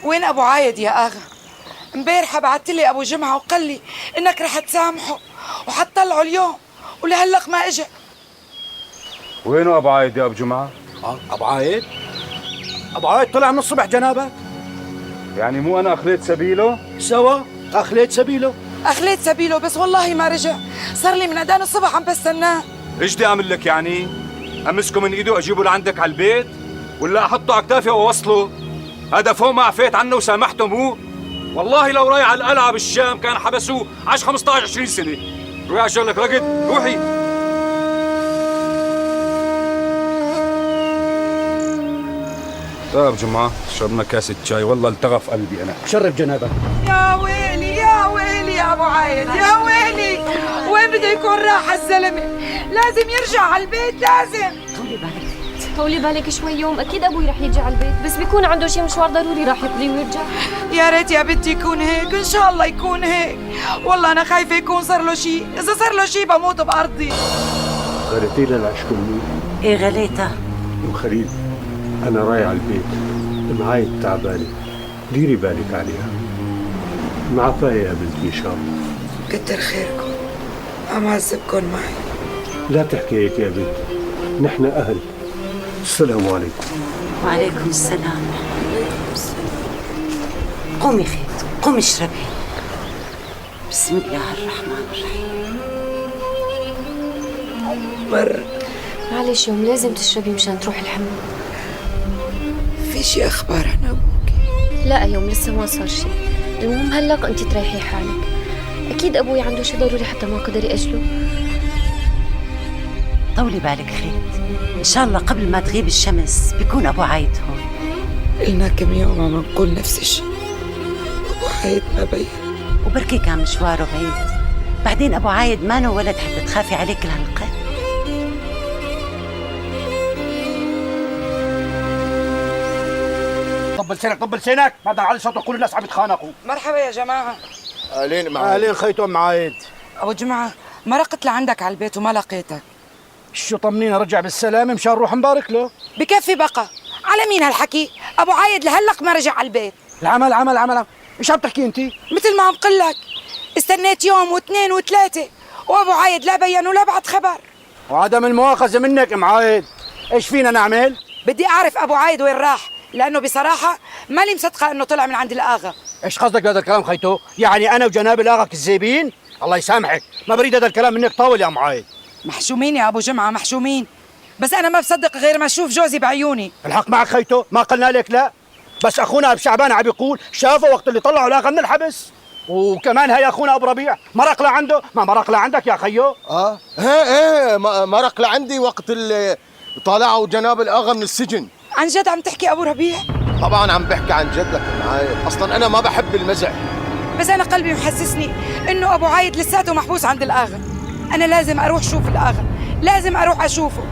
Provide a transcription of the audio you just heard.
وين ابو عايد يا اغا؟ امبارحه بعت لي ابو جمعه وقال لي انك رح تسامحه وحتطلعه اليوم ولهلق ما اجى. وينه ابو عايد يا ابو جمعه؟ ابو عايد؟ ابو عايد طلع من الصبح جنابك. يعني مو انا اخليت سبيله؟ سوا اخليت سبيله. اخليت سبيله بس والله ما رجع، صار لي من اذان الصبح عم بستناه. ايش بدي اعمل لك يعني؟ امسكه من ايده اجيبه لعندك على البيت؟ ولا احطه على كتافي واوصله؟ هذا فوق ما عفيت عنه وسامحته مو؟ والله لو رايح على القلعه بالشام كان حبسوه 10 15 20 سنه. روحي على شغلك رقد، روحي. طيب جمعه شربنا كاسه شاي، والله التغف قلبي انا. شرب جنابك. يا ويلي يا ويلي يا ابو عايد يا ويلي، وين بده يكون راح الزلمه؟ لازم يرجع على البيت لازم. طولي بالك شوي يوم، اكيد ابوي رح يجي على البيت، بس بيكون عنده شي مشوار ضروري راح يقضيه ويرجع. يا ريت يا بنتي يكون هيك، ان شاء الله يكون هيك. والله انا خايفه يكون صار له شيء، اذا صار له شيء بموت بارضي. غليتي لها العشق مني؟ ايه غليتها. ام خليل انا رايح على البيت، معايد تعبانه، ديري بالك عليها. معفاية يا بنتي ان شاء الله. كتر خيركم، عم عذبكم معي. لا تحكي هيك يا بنتي، نحن اهل. السلام عليكم. وعليكم السلام. قومي خيط، قومي اشربي. بسم الله الرحمن الرحيم. مر معلش يوم لازم تشربي مشان تروح الحمام. في شي اخبار عن ابوك؟ لا يوم لسه ما صار شي، المهم هلق انت تريحي حالك. اكيد ابوي عنده شي ضروري حتى ما قدر يأجله. طولي بالك خيط، ان شاء الله قبل ما تغيب الشمس بيكون ابو عايد هون. قلنا كم يوم عم نقول نفس الشيء، ابو عايد ما بين. وبركي كان مشواره بعيد، بعدين ابو عايد ما له ولد حتى تخافي عليه كل هالقد. طبل سنك طبل سنك، ما بدنا على صوته كل الناس عم يتخانقوا. مرحبا يا جماعه. اهلين خيط ام عايد. ابو جمعه مرقت لعندك على البيت وما لقيتك. شو طمنينا رجع بالسلامه مشان نروح نبارك له. بكفي بقى، على مين هالحكي؟ ابو عايد لهلق ما رجع على البيت. العمل عمل عمل، ايش عم تحكي انت؟ مثل ما عم قل لك، استنيت يوم واثنين وثلاثه وابو عايد لا بين ولا بعد خبر. وعدم المؤاخذه منك ام عايد، ايش فينا نعمل؟ بدي اعرف ابو عايد وين راح، لانه بصراحه مالي مصدقه انه طلع من عند الاغا. ايش قصدك بهذا الكلام خيتو؟ يعني انا وجناب الاغا كذابين؟ الله يسامحك، ما بريد هذا الكلام منك طاول يا ام عايد. محشومين يا ابو جمعه محشومين، بس انا ما بصدق غير ما اشوف جوزي بعيوني. الحق معك خيتو، ما قلنا لك لا، بس اخونا ابو شعبان عم بيقول شافه وقت اللي طلعوا الاغا من الحبس. وكمان هي اخونا ابو ربيع مرق لعنده، ما مرق لعندك يا خيو؟ ايه مرق لعندي وقت اللي طلعوا جناب الاغا من السجن. عن جد عم تحكي ابو ربيع؟ طبعا عم بحكي عن جدك معايا، اصلا انا ما بحب المزح. بس انا قلبي محسسني انه ابو عايد لساته محبوس عند الاغا. انا لازم اروح شوف الاغا، لازم اروح اشوفه.